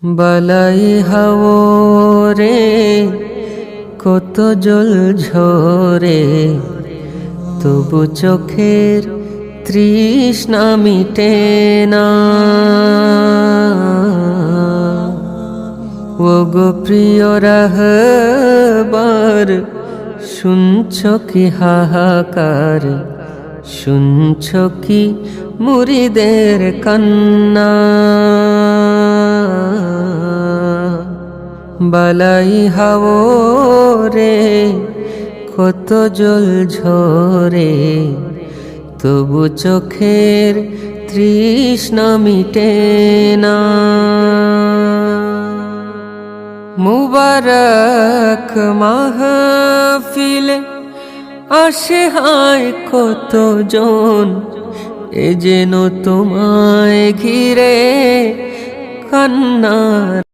বালাই হাও রে কত জল ঝরে, তবু চোখের তৃষ্ণা মিটে না। ও গো প্রিয় রাহবার, শুনছ কি হাহাকার, শুনছ কি মুরিদের কান্না। বালাই হাও রে কত জল ঝরে, তবু চোখের তৃষ্ণা মিটে না। মুবারক মাহফিলে আসে হায় কত জন, এ যেন তোমায় ঘিরে কান্নার